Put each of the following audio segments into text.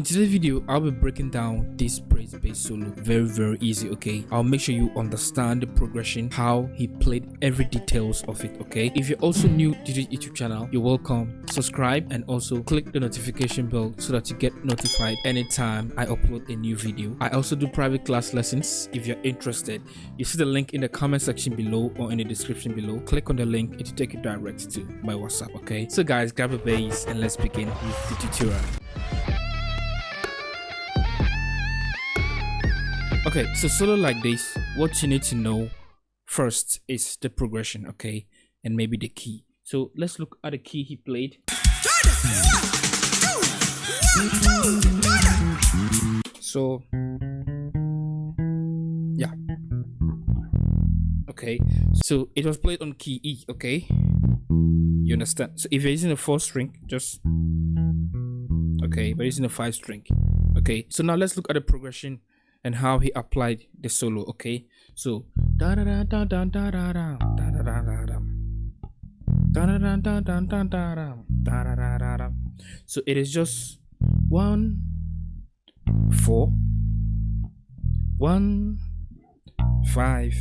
today's video, I'll be breaking down this praise bass solo very easy. Okay, I'll make sure you understand the progression, how he played every details of it. Okay, if you're also new to the YouTube channel, you're welcome. Subscribe and also click the notification bell so that you get notified anytime I upload a new video. I also do private class lessons. If you're interested, you see the link in the comment section below or in the description below. Click on the link, it will take you direct to my WhatsApp. Okay, so guys, grab a bass and let's begin with the tutorial. Okay, so solo like this, what you need to know first is the progression, okay, and maybe the key. So let's look at the key he played. So yeah, okay, so it was played on key E. Okay, you understand? So if you're using a 4 string, just okay, we're using a 5 string. Okay, so now let's look at the progression and how he applied the solo. Okay, so so it is just 1 4 1 5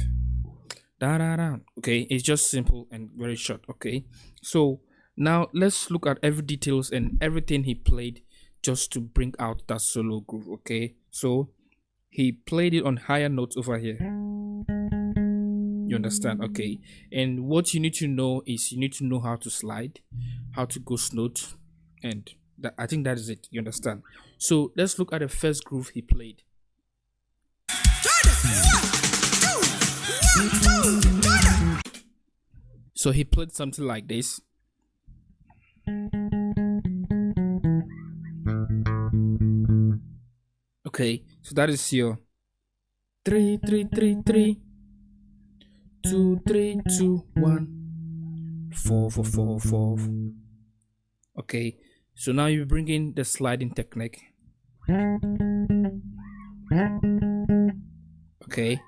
okay, it's just simple and very short. Okay, so now let's look at every details and everything he played just to bring out that solo groove. Okay, so he played it on higher notes over here. You understand? Okay, and what you need to know is you need to know how to slide, how to ghost note, and that, I think that is it. You understand? So let's look at the first groove he played. So he played something like this. Okay, so that is your 3 3 3 3 2 3 2 1 4 4 4 4. Okay, so now you bring in the sliding technique. Okay,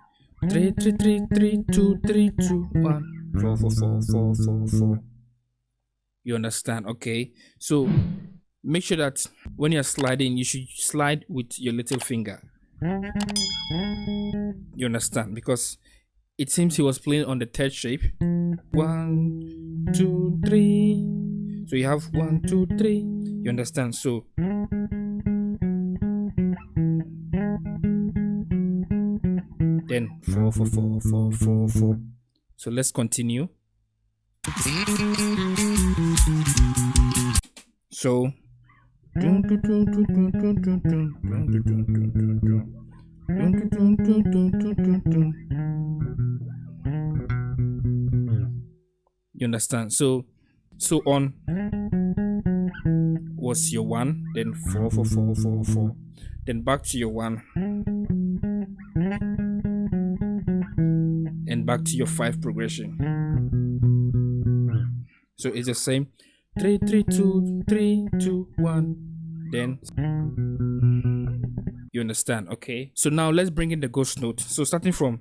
3 3 3 3 2 3 2 1 4 4 4 4 4 4. You understand? Okay, so make sure that when you're sliding, you should slide with your little finger. You understand? Because it seems he was playing on the third shape. 1 2 3. So you have 1 2 3. You understand? So then 4 4 4 4 4 4. So let's continue. So you understand? So on was your 1, then 4 4 4 4 4, then back to your 1 and back to your 5 progression. So it's the same 3 3 2 3 2 1, then you understand? Okay, so now let's bring in the ghost note. So starting from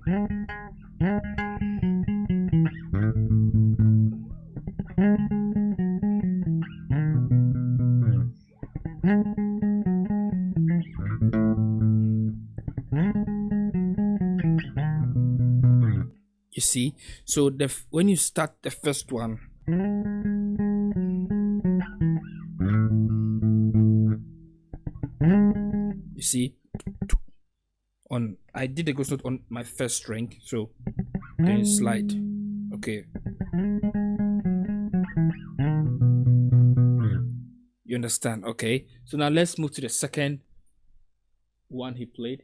you see, so when you start the first one, you see, on I did the ghost note on my first string, so then slide. Okay, you understand? Okay, so now let's move to the second one he played.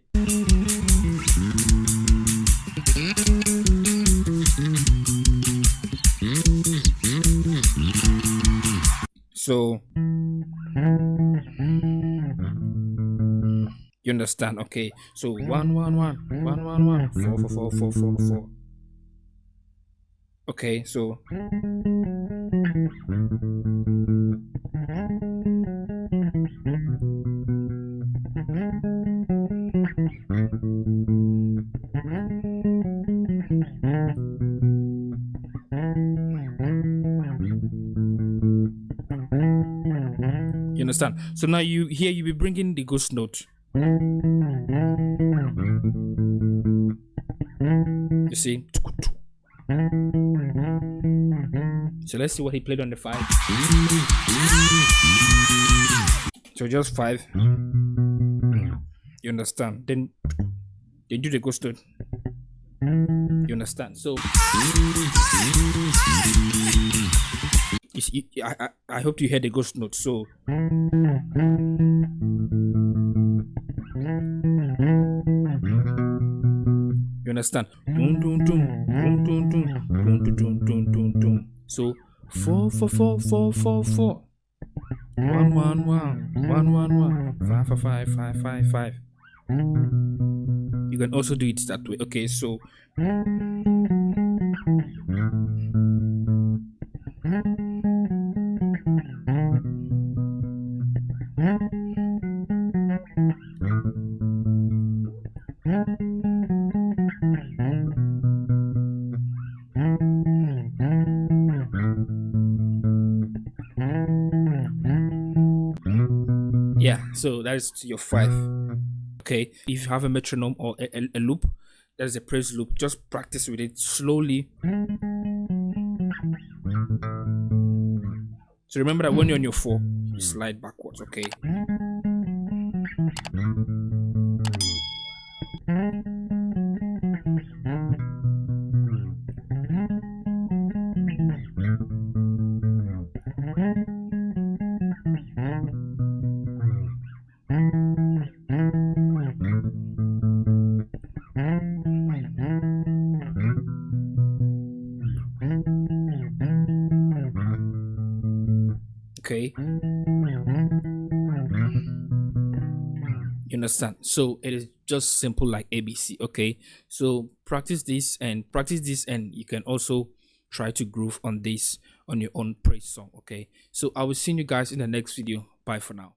So you understand? Okay, so 1 1 1 1 1 1 4 4 4 4 4 4. Okay, so understand? So now you be bringing the ghost note. You see? So let's see what he played on the 5. So just 5. You understand? Then they do the ghost note. You understand? So I hope you heard the ghost note. So you understand? So 4 4 4 4 4 4 1 1 1 1 1 1 5 5 5 5 5. You can also do it that way. Okay, so yeah, so that is your 5. Okay, if you have a metronome or a loop, that is a praise loop, just practice with it slowly. So remember that when you're on your 4, you slide backwards. Okay, okay, you understand? So it is just simple like ABC. Okay, so practice this and you can also try to groove on this on your own praise song. Okay, so I will see you guys in the next video. Bye for now.